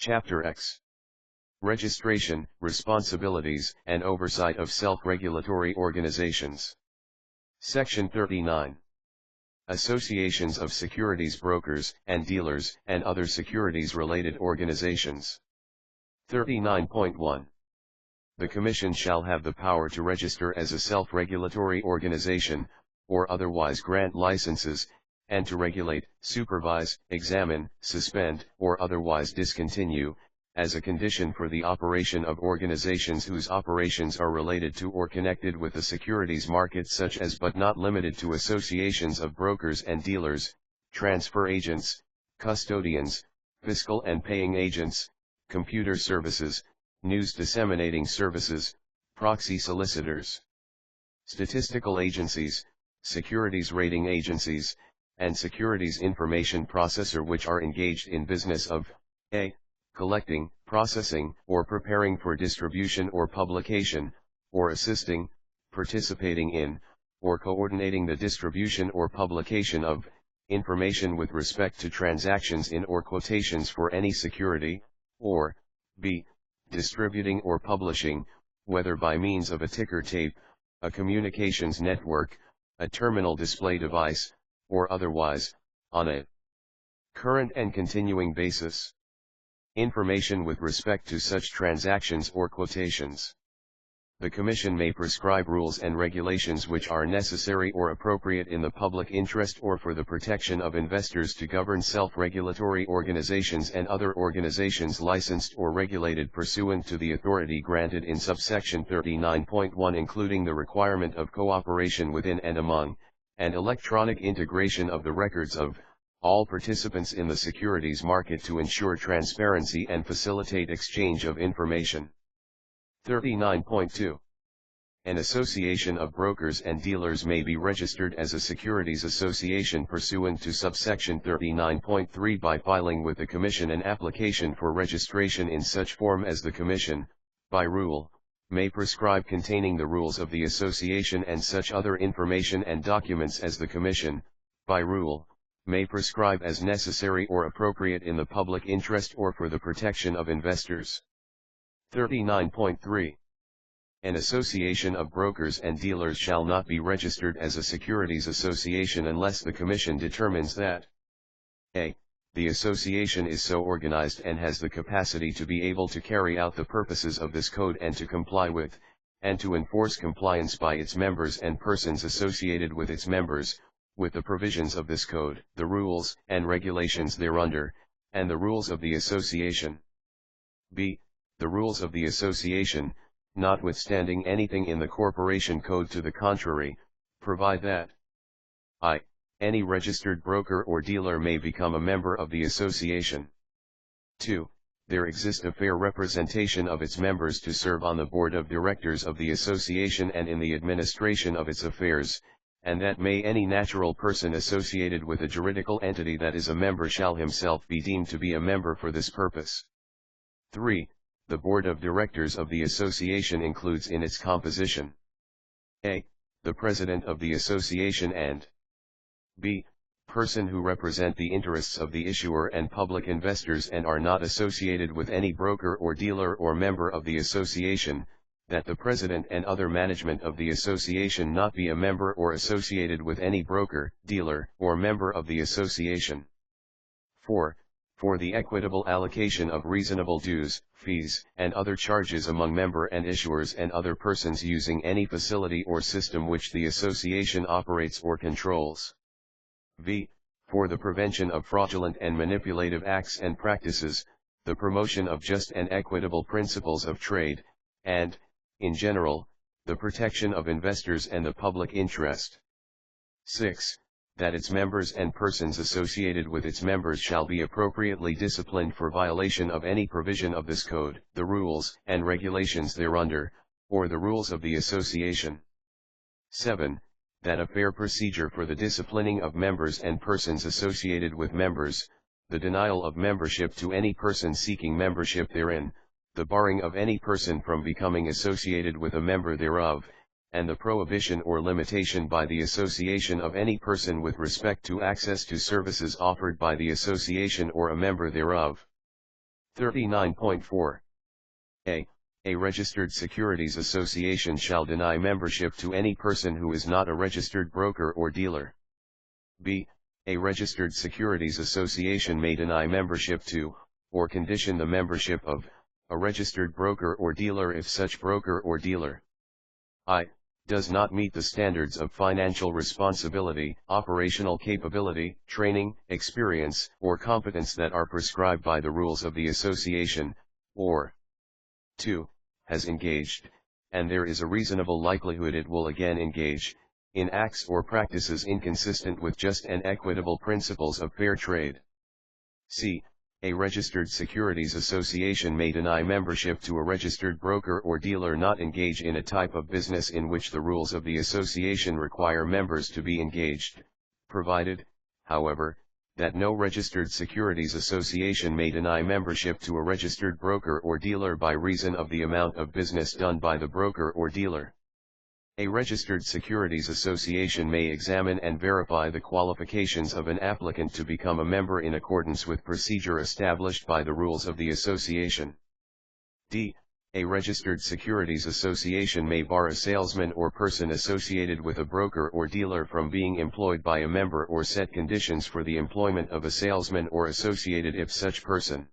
Chapter X. Registration, Responsibilities, and Oversight of Self-Regulatory Organizations. Section 39. Associations of securities brokers and dealers and other securities-related organizations. 39.1. The Commission shall have the power to register as a self-regulatory organization, or otherwise grant licenses, and to regulate, supervise, examine, suspend, or otherwise discontinue, as a condition for the operation of organizations whose operations are related to or connected with the securities market, such as but not limited to associations of brokers and dealers, transfer agents, custodians, fiscal and paying agents, computer services, news disseminating services, proxy solicitors, statistical agencies, securities rating agencies, and securities information processor which are engaged in business of a. Collecting, processing, or preparing for distribution or publication, or assisting, participating in, or coordinating the distribution or publication of information with respect to transactions in or quotations for any security, or b. Distributing or publishing, whether by means of a ticker tape, a communications network, a terminal display device, or otherwise, on a current and continuing basis. Information with respect to such transactions or quotations. The Commission may prescribe rules and regulations which are necessary or appropriate in the public interest or for the protection of investors to govern self-regulatory organizations and other organizations licensed or regulated pursuant to the authority granted in subsection 39.1, including the requirement of cooperation within and among, and electronic integration of the records of, all participants in the securities market to ensure transparency and facilitate exchange of information. 39.2. An association of brokers and dealers may be registered as a securities association pursuant to subsection 39.3 by filing with the Commission an application for registration in such form as the Commission, by rule, may prescribe, containing the rules of the association and such other information and documents as the Commission, by rule, may prescribe as necessary or appropriate in the public interest or for the protection of investors. 39.3. An association of brokers and dealers shall not be registered as a securities association unless the Commission determines that a. The association is so organized and has the capacity to be able to carry out the purposes of this code and to comply with, and to enforce compliance by its members and persons associated with its members, with the provisions of this code, the rules and regulations thereunder, and the rules of the association. b. The rules of the association, notwithstanding anything in the corporation code to the contrary, provide that I. Any registered broker or dealer may become a member of the association. 2. There exist a fair representation of its members to serve on the board of directors of the association and in the administration of its affairs, and that may any natural person associated with a juridical entity that is a member shall himself be deemed to be a member for this purpose. 3. The board of directors of the association includes in its composition a. The president of the association and b. Person who represent the interests of the issuer and public investors and are not associated with any broker or dealer or member of the association, that the president and other management of the association not be a member or associated with any broker, dealer, or member of the association. 4. For the equitable allocation of reasonable dues, fees, and other charges among member and issuers and other persons using any facility or system which the association operates or controls. v. For the prevention of fraudulent and manipulative acts and practices, the promotion of just and equitable principles of trade, and, in general, the protection of investors and the public interest. 6. That its members and persons associated with its members shall be appropriately disciplined for violation of any provision of this code, the rules and regulations thereunder, or the rules of the association. 7. That a fair procedure for the disciplining of members and persons associated with members, the denial of membership to any person seeking membership therein, the barring of any person from becoming associated with a member thereof, and the prohibition or limitation by the association of any person with respect to access to services offered by the association or a member thereof. 39.4. A registered securities association shall deny membership to any person who is not a registered broker or dealer. B. A registered securities association may deny membership to, or condition the membership of, a registered broker or dealer if such broker or dealer I. Does not meet the standards of financial responsibility, operational capability, training, experience, or competence that are prescribed by the rules of the association, or 2. Has engaged, and there is a reasonable likelihood it will again engage, in acts or practices inconsistent with just and equitable principles of fair trade. C. A registered securities association may deny membership to a registered broker or dealer not engage in a type of business in which the rules of the association require members to be engaged, provided, however, that no registered securities association may deny membership to a registered broker or dealer by reason of the amount of business done by the broker or dealer. A registered securities association may examine and verify the qualifications of an applicant to become a member in accordance with procedure established by the rules of the association. D. A registered securities association may bar a salesman or person associated with a broker or dealer from being employed by a member or set conditions for the employment of a salesman or associated if such person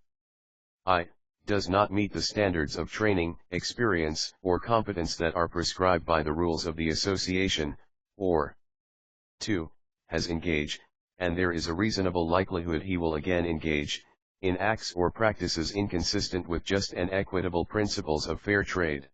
I. Does not meet the standards of training, experience, or competence that are prescribed by the rules of the association, or 2. Has engaged, and there is a reasonable likelihood he will again engage, in acts or practices inconsistent with just and equitable principles of fair trade.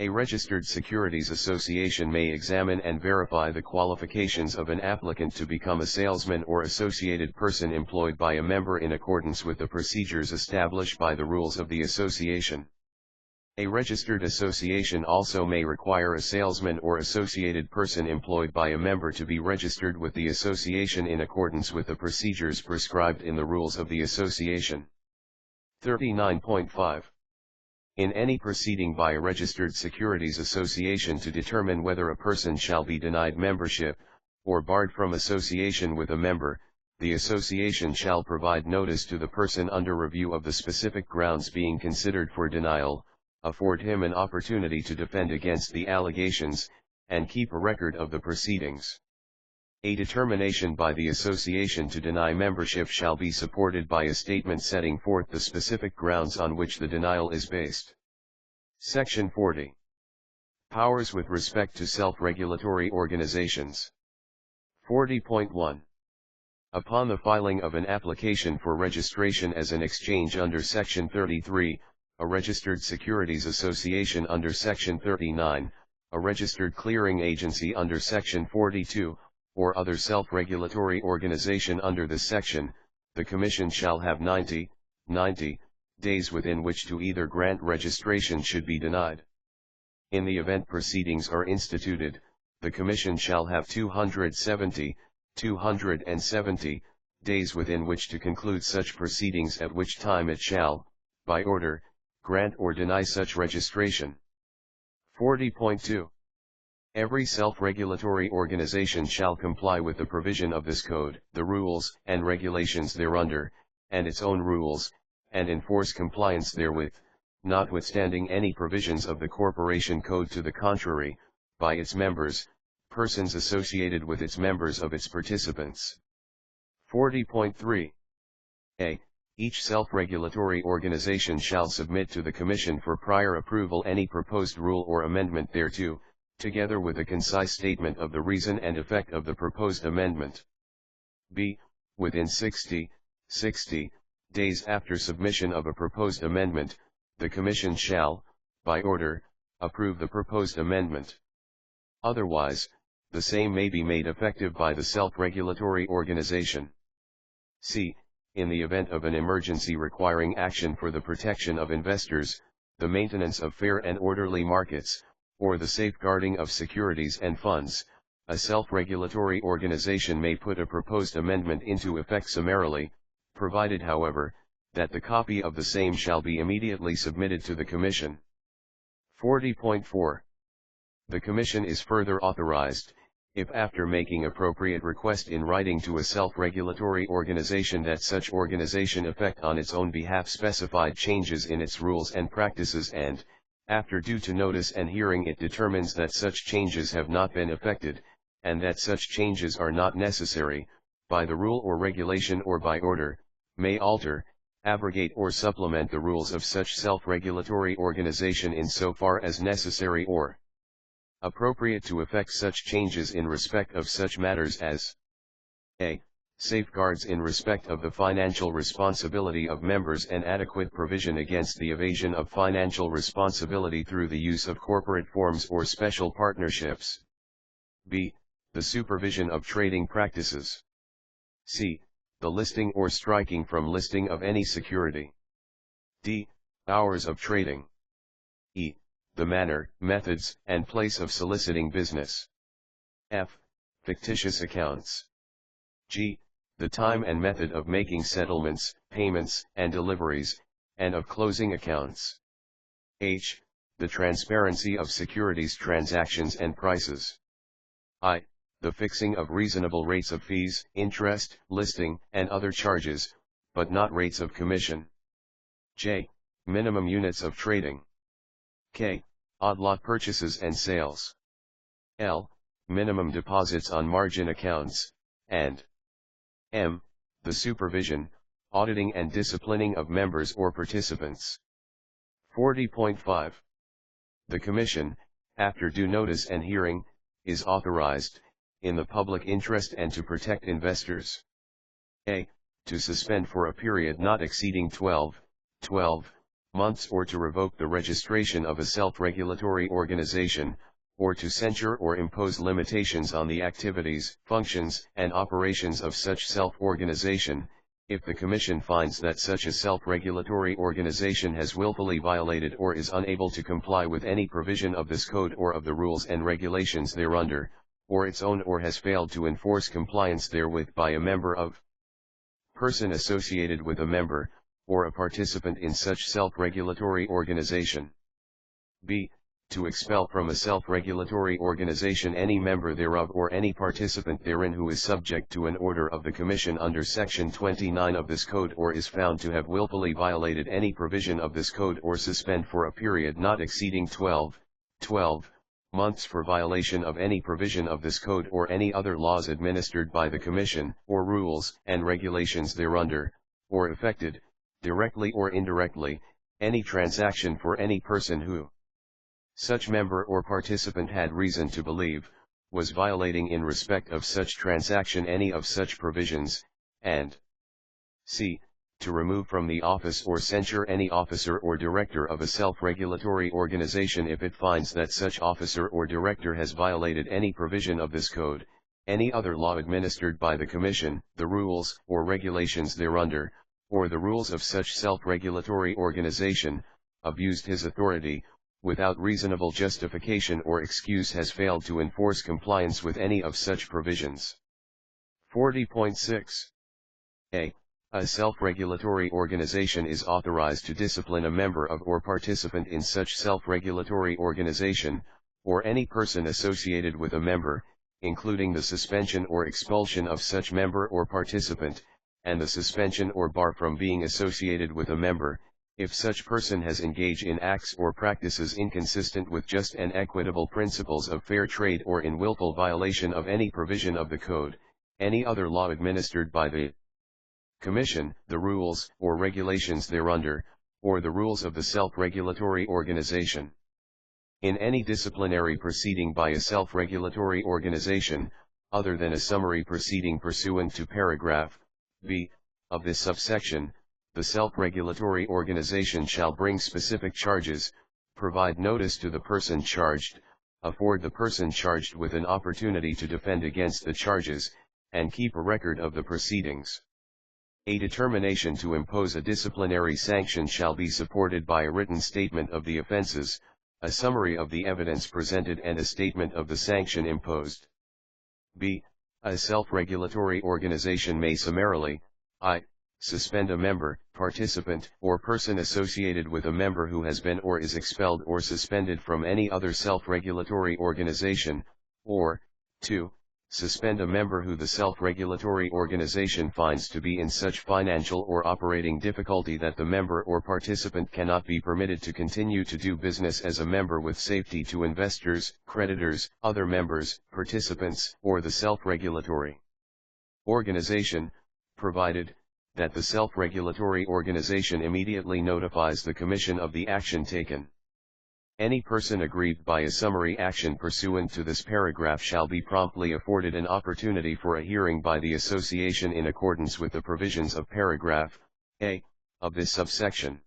A registered securities association may examine and verify the qualifications of an applicant to become a salesman or associated person employed by a member in accordance with the procedures established by the rules of the association. A registered association also may require a salesman or associated person employed by a member to be registered with the association in accordance with the procedures prescribed in the rules of the association. 39.5. In any proceeding by a registered securities association to determine whether a person shall be denied membership, or barred from association with a member, the association shall provide notice to the person under review of the specific grounds being considered for denial, afford him an opportunity to defend against the allegations, and keep a record of the proceedings. A determination by the association to deny membership shall be supported by a statement setting forth the specific grounds on which the denial is based. Section 40. Powers with respect to self-regulatory organizations. 40.1. Upon the filing of an application for registration as an exchange under Section 33, a registered securities association under Section 39, a registered clearing agency under Section 42, or other self-regulatory organization under this section, the Commission shall have 90 days within which to either grant registration should be denied. In the event proceedings are instituted, the Commission shall have 270 days within which to conclude such proceedings, at which time it shall, by order, grant or deny such registration. 40.2. Every self-regulatory organization shall comply with the provision of this code, the rules and regulations thereunder, and its own rules, and enforce compliance therewith, notwithstanding any provisions of the Corporation Code to the contrary, by its members, persons associated with its members of its participants. 40.3. A. Each self-regulatory organization shall submit to the Commission for prior approval any proposed rule or amendment thereto, together with a concise statement of the reason and effect of the proposed amendment. B. Within 60 days after submission of a proposed amendment, the Commission shall, by order, approve the proposed amendment. Otherwise, the same may be made effective by the self-regulatory organization. C. In the event of an emergency requiring action for the protection of investors, the maintenance of fair and orderly markets, or the safeguarding of securities and funds, a self-regulatory organization may put a proposed amendment into effect summarily, provided however, that the copy of the same shall be immediately submitted to the Commission. 40.4. The Commission is further authorized, if after making appropriate request in writing to a self-regulatory organization that such organization effect on its own behalf specified changes in its rules and practices and, after due to notice and hearing it determines that such changes have not been effected, and that such changes are not necessary, by the rule or regulation or by order, may alter, abrogate or supplement the rules of such self-regulatory organization in so far as necessary or appropriate to effect such changes in respect of such matters as a. Safeguards in respect of the financial responsibility of members and adequate provision against the evasion of financial responsibility through the use of corporate forms or special partnerships. B. The supervision of trading practices. C. The listing or striking from listing of any security. D. Hours of trading. E. The manner, methods, and place of soliciting business. F. Fictitious accounts. G. The time and method of making settlements, payments, and deliveries, and of closing accounts. H. The transparency of securities transactions and prices. I. The fixing of reasonable rates of fees, interest, listing, and other charges, but not rates of commission. J. Minimum units of trading. K. Odd lot purchases and sales. L. Minimum deposits on margin accounts, and M. The supervision, auditing and disciplining of members or participants. 40.5. The Commission, after due notice and hearing, is authorized, in the public interest and to protect investors. A. To suspend for a period not exceeding 12 months or to revoke the registration of a self-regulatory organization, or to censure or impose limitations on the activities, functions, and operations of such self-organization, if the Commission finds that such a self-regulatory organization has willfully violated or is unable to comply with any provision of this code or of the rules and regulations thereunder, or its own or has failed to enforce compliance therewith by a member of person associated with a member, or a participant in such self-regulatory organization. B. To expel from a self-regulatory organization any member thereof or any participant therein who is subject to an order of the Commission under Section 29 of this Code or is found to have willfully violated any provision of this Code or suspend for a period not exceeding 12 months for violation of any provision of this Code or any other laws administered by the Commission, or rules and regulations thereunder, or effected, directly or indirectly, any transaction for any person who such member or participant had reason to believe, was violating in respect of such transaction any of such provisions, and c. To remove from the office or censure any officer or director of a self-regulatory organization if it finds that such officer or director has violated any provision of this code, any other law administered by the Commission, the rules or regulations thereunder, or the rules of such self-regulatory organization, abused his authority, without reasonable justification or excuse has failed to enforce compliance with any of such provisions. 40.6. A. A self-regulatory organization is authorized to discipline a member of or participant in such self-regulatory organization, or any person associated with a member, including the suspension or expulsion of such member or participant, and the suspension or bar from being associated with a member, if such person has engaged in acts or practices inconsistent with just and equitable principles of fair trade or in willful violation of any provision of the Code, any other law administered by the Commission, the rules or regulations thereunder, or the rules of the self-regulatory organization. In any disciplinary proceeding by a self-regulatory organization, other than a summary proceeding pursuant to paragraph B of this subsection, the self-regulatory organization shall bring specific charges, provide notice to the person charged, afford the person charged with an opportunity to defend against the charges, and keep a record of the proceedings. A determination to impose a disciplinary sanction shall be supported by a written statement of the offenses, a summary of the evidence presented and a statement of the sanction imposed. B. A self-regulatory organization may summarily, I. Suspend a member, participant, or person associated with a member who has been or is expelled or suspended from any other self-regulatory organization, or, 2. Suspend a member who the self-regulatory organization finds to be in such financial or operating difficulty that the member or participant cannot be permitted to continue to do business as a member with safety to investors, creditors, other members, participants, or the self-regulatory organization, provided that the self-regulatory organization immediately notifies the Commission of the action taken. Any person aggrieved by a summary action pursuant to this paragraph shall be promptly afforded an opportunity for a hearing by the Association in accordance with the provisions of paragraph A of this subsection.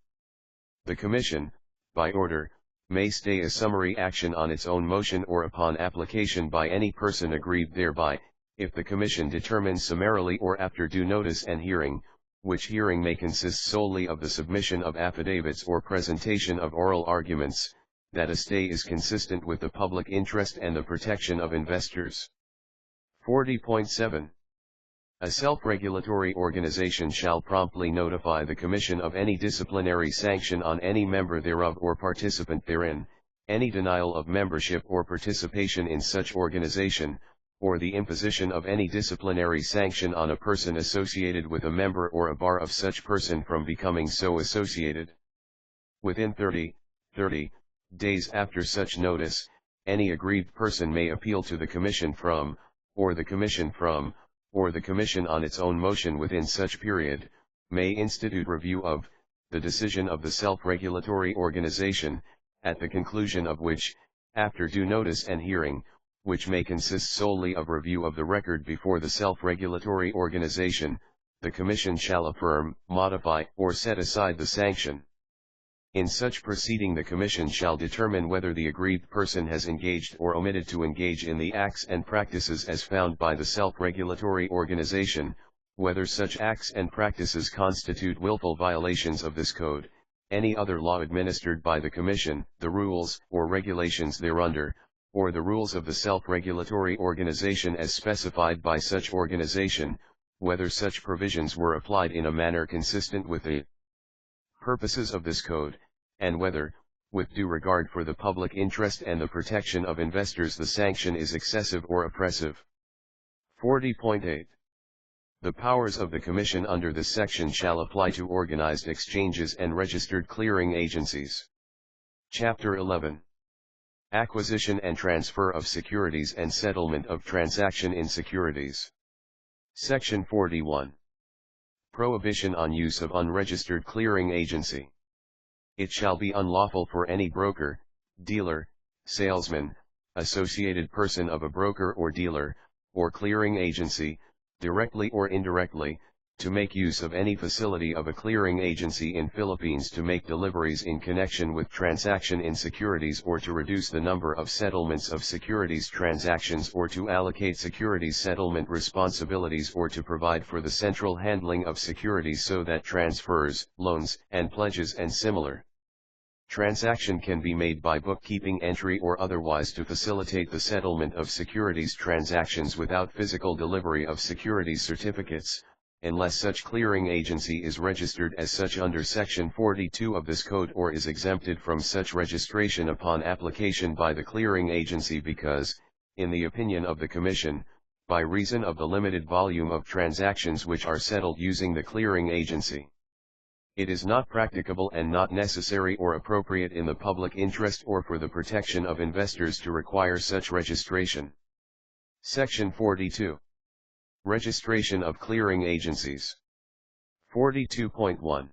The Commission, by order, may stay a summary action on its own motion or upon application by any person aggrieved thereby, if the Commission determines summarily or after due notice and hearing, which hearing may consist solely of the submission of affidavits or presentation of oral arguments, that a stay is consistent with the public interest and the protection of investors. 40.7. A self-regulatory organization shall promptly notify the Commission of any disciplinary sanction on any member thereof or participant therein, any denial of membership or participation in such organization, or the imposition of any disciplinary sanction on a person associated with a member or a bar of such person from becoming so associated. Within 30 days after such notice, any aggrieved person may appeal to the Commission from, or the Commission on its own motion within such period, may institute review of, the decision of the self-regulatory organization, at the conclusion of which, after due notice and hearing, which may consist solely of review of the record before the self-regulatory organization, the Commission shall affirm, modify, or set aside the sanction. In such proceeding the Commission shall determine whether the aggrieved person has engaged or omitted to engage in the acts and practices as found by the self-regulatory organization, whether such acts and practices constitute willful violations of this code, any other law administered by the Commission, the rules or regulations thereunder, or the rules of the self-regulatory organization as specified by such organization, whether such provisions were applied in a manner consistent with the purposes of this code, and whether, with due regard for the public interest and the protection of investors, the sanction is excessive or oppressive. 40.8. The powers of the Commission under this section shall apply to organized exchanges and registered clearing agencies. Chapter 11. Acquisition and Transfer of Securities and Settlement of Transaction in Securities. Section 41. Prohibition on use of unregistered clearing agency. It shall be unlawful for any broker, dealer, salesman, associated person of a broker or dealer, or clearing agency, directly or indirectly, to make use of any facility of a clearing agency in Philippines to make deliveries in connection with transaction in securities, or to reduce the number of settlements of securities transactions, or to allocate securities settlement responsibilities, or to provide for the central handling of securities so that transfers, loans, and pledges and similar transaction can be made by bookkeeping entry or otherwise to facilitate the settlement of securities transactions without physical delivery of securities certificates, unless such clearing agency is registered as such under Section 42 of this code, or is exempted from such registration upon application by the clearing agency because, in the opinion of the Commission, by reason of the limited volume of transactions which are settled using the clearing agency, it is not practicable and not necessary or appropriate in the public interest or for the protection of investors to require such registration. Section 42. Registration of clearing agencies. 42.1.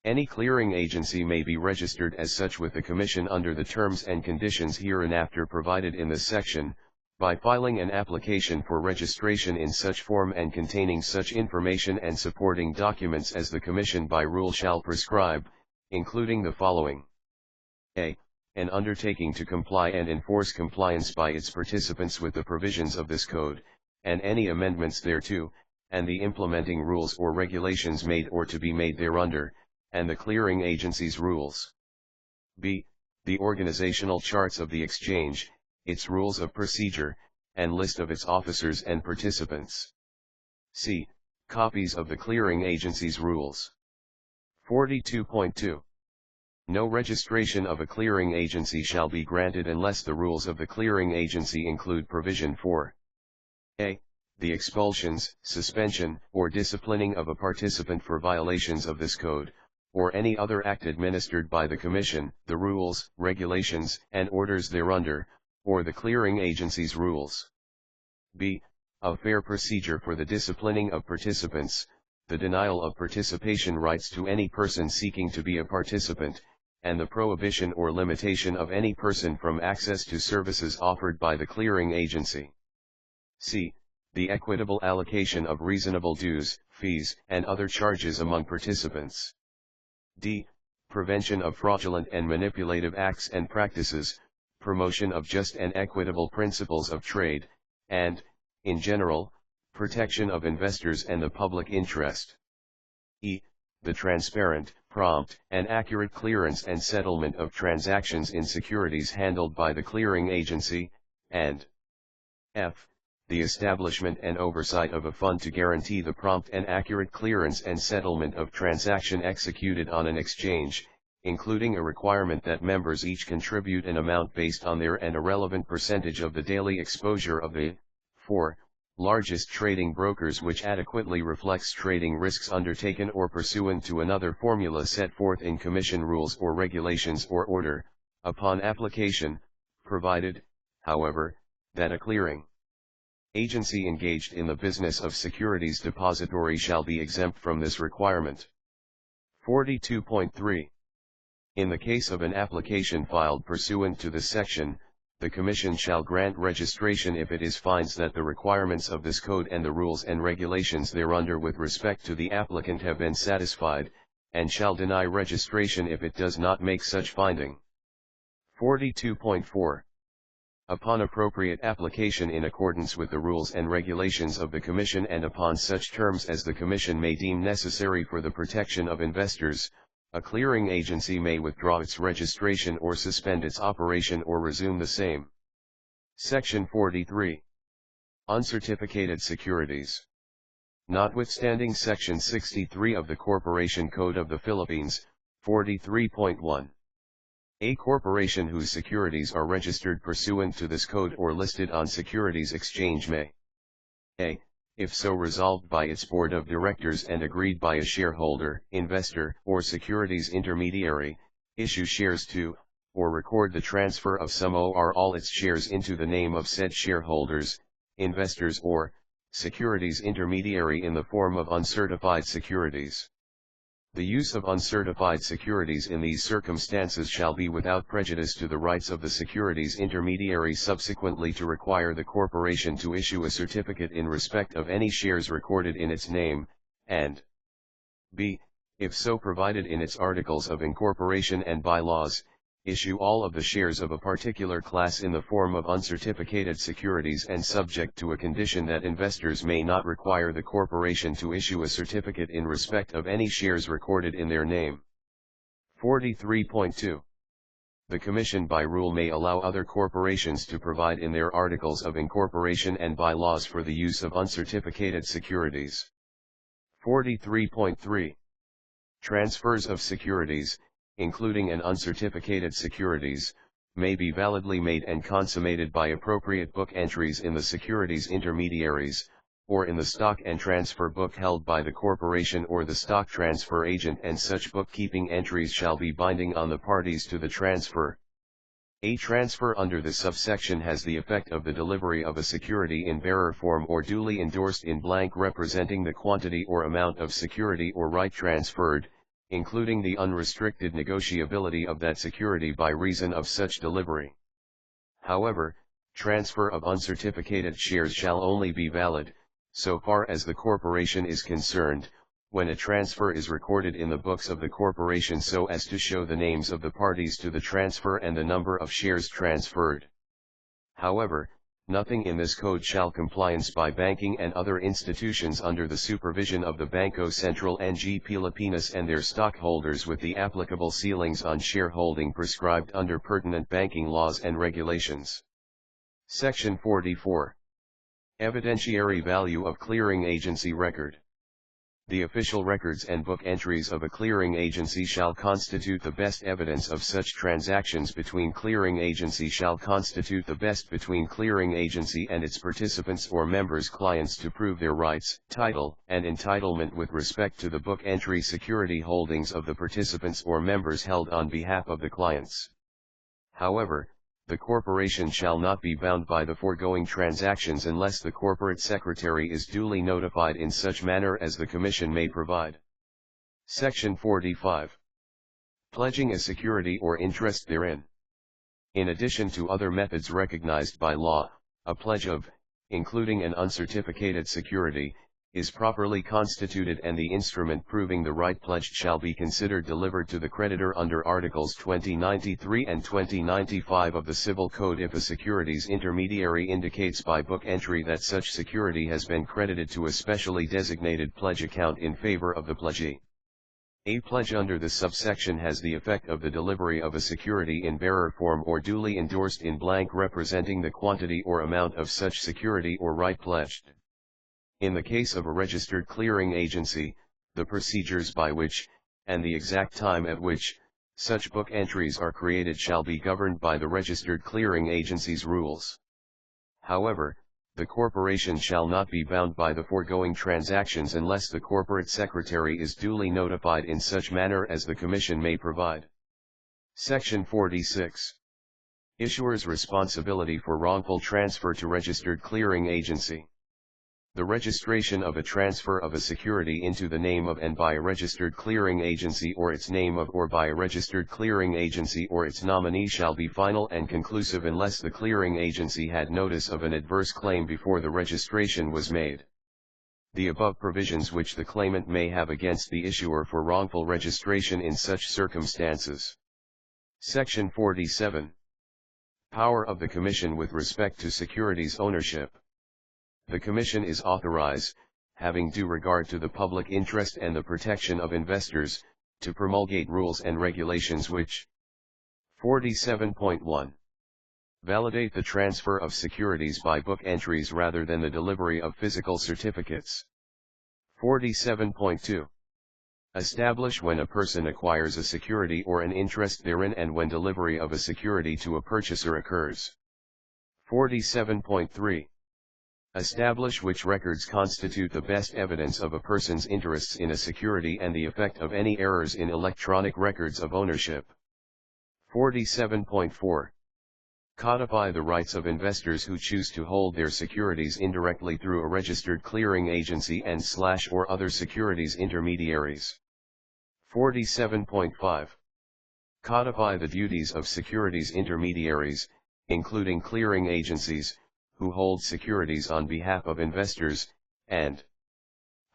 Any clearing agency may be registered as such with the Commission under the terms and conditions hereinafter provided in this section, by filing an application for registration in such form and containing such information and supporting documents as the Commission by rule shall prescribe, including the following. A. An undertaking to comply and enforce compliance by its participants with the provisions of this code, and any amendments thereto, and the implementing rules or regulations made or to be made thereunder, and the clearing agency's rules. B. The organizational charts of the exchange, its rules of procedure, and list of its officers and participants. C. Copies of the clearing agency's rules. 42.2. No registration of a clearing agency shall be granted unless the rules of the clearing agency include provision for A. The expulsions, suspension, or disciplining of a participant for violations of this code, or any other act administered by the Commission, the rules, regulations, and orders thereunder, or the clearing agency's rules. B. A fair procedure for the disciplining of participants, the denial of participation rights to any person seeking to be a participant, and the prohibition or limitation of any person from access to services offered by the clearing agency. C. The equitable allocation of reasonable dues, fees, and other charges among participants. D. Prevention of fraudulent and manipulative acts and practices, promotion of just and equitable principles of trade, and, in general, protection of investors and the public interest. E. The transparent, prompt, and accurate clearance and settlement of transactions in securities handled by the clearing agency, and F. The establishment and oversight of a fund to guarantee the prompt and accurate clearance and settlement of transaction executed on an exchange, including a requirement that members each contribute an amount based on their and a relevant percentage of the daily exposure of the 4 largest trading brokers, which adequately reflects trading risks undertaken or pursuant to another formula set forth in Commission rules or regulations or order, upon application, provided, however, that a clearing agency engaged in the business of securities depository shall be exempt from this requirement. 42.3. In the case of an application filed pursuant to this section, the Commission shall grant registration if it finds that the requirements of this code and the rules and regulations thereunder with respect to the applicant have been satisfied, and shall deny registration if it does not make such finding. 42.4. Upon appropriate application in accordance with the rules and regulations of the Commission and upon such terms as the Commission may deem necessary for the protection of investors, a clearing agency may withdraw its registration or suspend its operation or resume the same. Section 43. Uncertificated securities. Notwithstanding Section 63 of the Corporation Code of the Philippines, 43.1. A corporation whose securities are registered pursuant to this code or listed on securities exchange may a. If so resolved by its board of directors and agreed by a shareholder, investor, or securities intermediary, issue shares to, or record the transfer of some or all its shares into the name of said shareholders, investors or, securities intermediary in the form of uncertified securities. The use of uncertified securities in these circumstances shall be without prejudice to the rights of the securities intermediary subsequently to require the corporation to issue a certificate in respect of any shares recorded in its name, and b. If so provided in its articles of incorporation and bylaws, issue all of the shares of a particular class in the form of uncertificated securities and subject to a condition that investors may not require the corporation to issue a certificate in respect of any shares recorded in their name. 43.2. The Commission by rule may allow other corporations to provide in their articles of incorporation and bylaws for the use of uncertificated securities. 43.3. Transfers of securities, including an uncertificated securities, may be validly made and consummated by appropriate book entries in the securities intermediaries, or in the stock and transfer book held by the corporation or the stock transfer agent, and such bookkeeping entries shall be binding on the parties to the transfer. A transfer under this subsection has the effect of the delivery of a security in bearer form or duly endorsed in blank representing the quantity or amount of security or right transferred, including the unrestricted negotiability of that security by reason of such delivery. However, transfer of uncertificated shares shall only be valid, so far as the corporation is concerned, when a transfer is recorded in the books of the corporation so as to show the names of the parties to the transfer and the number of shares transferred. However, nothing in this code shall compliance by banking and other institutions under the supervision of the Bangko Sentral ng Pilipinas and their stockholders with the applicable ceilings on shareholding prescribed under pertinent banking laws and regulations. Section 44. Evidentiary value of clearing agency record. The official records and book entries of a clearing agency shall constitute the best evidence of such transactions between clearing agency shall constitute the best between clearing agency and its participants or members' clients to prove their rights, title, and entitlement with respect to the book entry security holdings of the participants or members held on behalf of the clients. However, the corporation shall not be bound by the foregoing transactions unless the corporate secretary is duly notified in such manner as the Commission may provide. Section 45. Pledging a security or interest therein. In addition to other methods recognized by law, a pledge of, including an uncertificated security, is properly constituted, and the instrument proving the right pledged shall be considered delivered to the creditor under Articles 2093 and 2095 of the Civil Code if a securities intermediary indicates by book entry that such security has been credited to a specially designated pledge account in favor of the pledgee. A pledge under this subsection has the effect of the delivery of a security in bearer form or duly endorsed in blank representing the quantity or amount of such security or right pledged. In the case of a registered clearing agency, the procedures by which, and the exact time at which, such book entries are created shall be governed by the registered clearing agency's rules. However, the corporation shall not be bound by the foregoing transactions unless the corporate secretary is duly notified in such manner as the Commission may provide. Section 46. Issuer's responsibility for wrongful transfer to registered clearing agency. The registration of a transfer of a security into the name of and by a registered clearing agency or its name of or by a registered clearing agency or its nominee shall be final and conclusive unless the clearing agency had notice of an adverse claim before the registration was made. The above provisions which the claimant may have against the issuer for wrongful registration in such circumstances. Section 47. Power of the Commission with respect to securities ownership. The Commission is authorized, having due regard to the public interest and the protection of investors, to promulgate rules and regulations which 47.1. Validate the transfer of securities by book entries rather than the delivery of physical certificates. 47.2. Establish when a person acquires a security or an interest therein and when delivery of a security to a purchaser occurs. 47.3. Establish which records constitute the best evidence of a person's interests in a security and the effect of any errors in electronic records of ownership. 47.4. Codify the rights of investors who choose to hold their securities indirectly through a registered clearing agency and/or other securities intermediaries. 47.5. Codify the duties of securities intermediaries, including clearing agencies, who hold securities on behalf of investors, and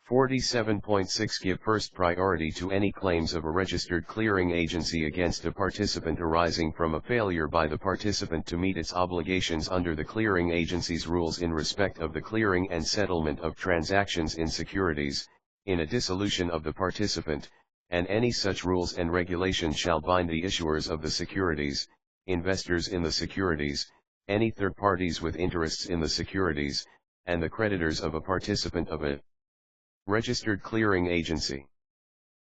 47.6. Give first priority to any claims of a registered clearing agency against a participant arising from a failure by the participant to meet its obligations under the clearing agency's rules in respect of the clearing and settlement of transactions in securities, in a dissolution of the participant, and any such rules and regulations shall bind the issuers of the securities, investors in the securities, any third parties with interests in the securities, and the creditors of a participant of a registered clearing agency.